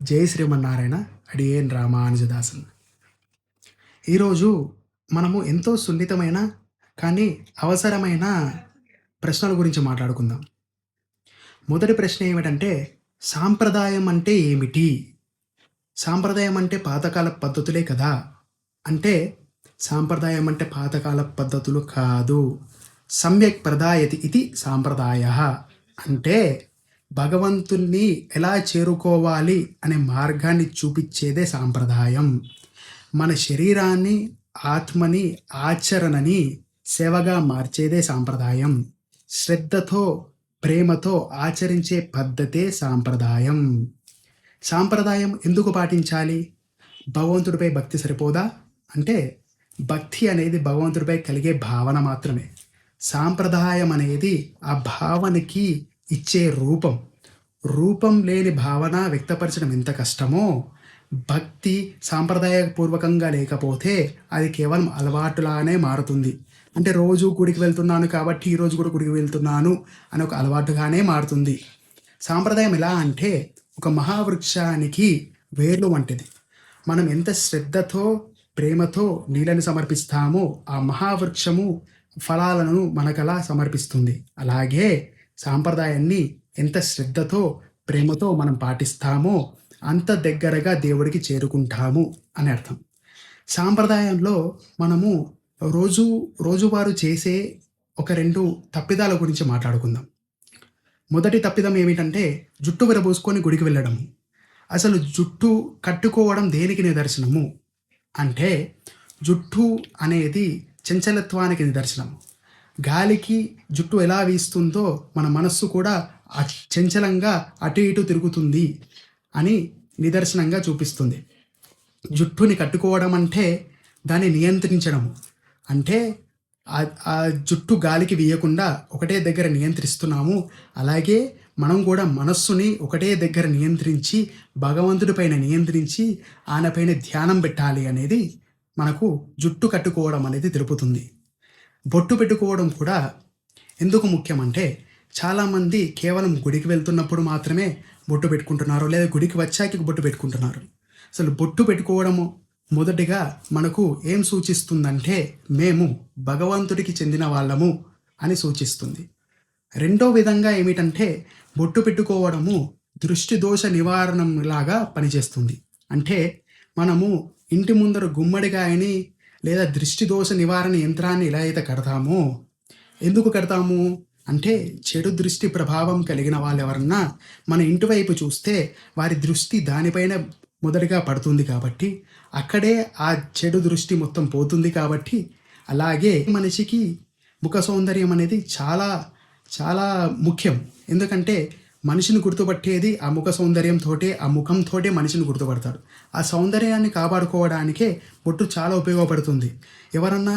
జై శ్రీమన్నారాయణ. అడియేన్ రామానుజదాసన్. ఈరోజు మనము ఎంతో సున్నితమైన కానీ అవసరమైన ప్రశ్నల గురించి మాట్లాడుకుందాం. మొదటి ప్రశ్న ఏమిటంటే, సాంప్రదాయం అంటే ఏమిటి? సాంప్రదాయం అంటే పాతకాల పద్ధతులే కదా! అంటే సాంప్రదాయం అంటే పాతకాల పద్ధతులు కాదు. సమ్యక్ ప్రదాయతి ఇది సాంప్రదాయః. అంటే భగవంతుణ్ణి ఎలా చేరుకోవాలి అనే మార్గాన్ని చూపిచ్చేదే సాంప్రదాయం. మన శరీరాన్ని, ఆత్మని, ఆచరణని సేవగా మార్చేదే సాంప్రదాయం. శ్రద్ధతో, ప్రేమతో ఆచరించే పద్ధతే సాంప్రదాయం. సాంప్రదాయం ఎందుకు పాటించాలి? భగవంతుడిపై భక్తి సరిపోదా? అంటే భక్తి అనేది భగవంతుడిపై కలిగే భావన మాత్రమే. సాంప్రదాయం అనేది ఆ భావనకి ఇచ్చే రూపం. రూపం లేని భావన వ్యక్తపరచడం ఎంత కష్టమో, భక్తి సాంప్రదాయపూర్వకంగా లేకపోతే అది కేవలం అలవాటులానే మారుతుంది. అంటే రోజు గుడికి వెళ్తున్నాను కాబట్టి ఈరోజు కూడా గుడికి వెళ్తున్నాను అని ఒక అలవాటుగానే మారుతుంది. సాంప్రదాయం ఎలా అంటే ఒక మహావృక్షానికి వేర్లు వంటిది. మనం ఎంత శ్రద్ధతో, ప్రేమతో నీళ్ళని సమర్పిస్తామో ఆ మహావృక్షము ఫలాలను మనకలా సమర్పిస్తుంది. అలాగే సాంప్రదాయాన్ని ఎంత శ్రద్ధతో, ప్రేమతో మనం పాటిస్తామో అంత దగ్గరగా దేవుడికి చేరుకుంటాము అని అర్థం. సాంప్రదాయంలో మనము రోజువారు చేసే ఒక 2 తప్పిదాల గురించి మాట్లాడుకుందాం. మొదటి తప్పిదం ఏమిటంటే జుట్టు విరబోసుకొని గుడికి వెళ్ళడం. అసలు జుట్టు కట్టుకోవడం దేనికి నిదర్శనము? అంటే జుట్టు అనేది చంచలత్వానికి నిదర్శనం. గాలికి జుట్టు ఎలా వీస్తుందో మన మనస్సు కూడా చంచలంగా అటు ఇటు తిరుగుతుంది అని నిదర్శనంగా చూపిస్తుంది. జుట్టుని కట్టుకోవడం అంటే దాన్ని నియంత్రించడము. అంటే ఆ జుట్టు గాలికి వీయకుండా ఒకటే దగ్గర నియంత్రిస్తున్నాము. అలాగే మనం కూడా మనస్సుని ఒకటే దగ్గర నియంత్రించి భగవంతుడి పైన నియంత్రించి ఆయనపైన ధ్యానం పెట్టాలి అనేది మనకు జుట్టు కట్టుకోవడం అనేది తెలుపుతుంది. బొట్టు పెట్టుకోవడం కూడా ఎందుకు ముఖ్యమంటే చాలామంది కేవలం గుడికి వెళ్తున్నప్పుడు మాత్రమే బొట్టు పెట్టుకుంటున్నారు, లేదా గుడికి వచ్చాక బొట్టు పెట్టుకుంటున్నారు. అసలు బొట్టు పెట్టుకోవడము మొదటిగా మనకు ఏం సూచిస్తుందంటే మేము భగవంతుడికి చెందిన వాళ్ళము అని సూచిస్తుంది. రెండో విధంగా ఏమిటంటే బొట్టు పెట్టుకోవడము దృష్టి దోష నివారణంలాగా పనిచేస్తుంది. అంటే మనము ఇంటి ముందర గుమ్మడికాయని లేదా దృష్టి దోష నివారణ యంత్రాన్ని ఎలా అయితే కడతామో, ఎందుకు కడతాము అంటే చెడు దృష్టి ప్రభావం కలిగిన వాళ్ళు ఎవరన్నా మన ఇంటి వైపు చూస్తే వారి దృష్టి దానిపైన మొదటిగా పడుతుంది కాబట్టి అక్కడే ఆ చెడు దృష్టి మొత్తం పోతుంది కాబట్టి. అలాగే మనిషికి ముఖ సౌందర్యం అనేది చాలా చాలా ముఖ్యం. ఎందుకంటే మనిషిని గుర్తుపట్టేది ఆ ముఖ సౌందర్యంతోటే, ఆ ముఖంతోటే మనిషిని గుర్తుపడతాడు. ఆ సౌందర్యాన్ని కాపాడుకోవడానికే బొట్టు చాలా ఉపయోగపడుతుంది. ఎవరన్నా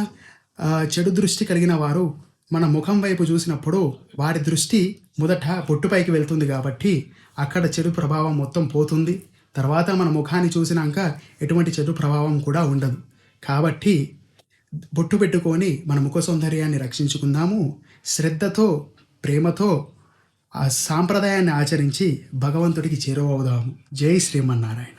చెడు దృష్టి కలిగిన వారు మన ముఖం వైపు చూసినప్పుడు వారి దృష్టి మొదట బొట్టుపైకి వెళ్తుంది కాబట్టి అక్కడ చెడు ప్రభావం మొత్తం పోతుంది. తర్వాత మన ముఖాన్ని చూసినాక ఎటువంటి చెడు ప్రభావం కూడా ఉండదు. కాబట్టి బొట్టు పెట్టుకొని మన ముఖ సౌందర్యాన్ని రక్షించుకుందాము. శ్రద్ధతో, ప్రేమతో ఆ సాంప్రదాయాన్ని ఆచరించి భగవంతుడికి చేరువవుదాము. జై శ్రీమన్నారాయణ.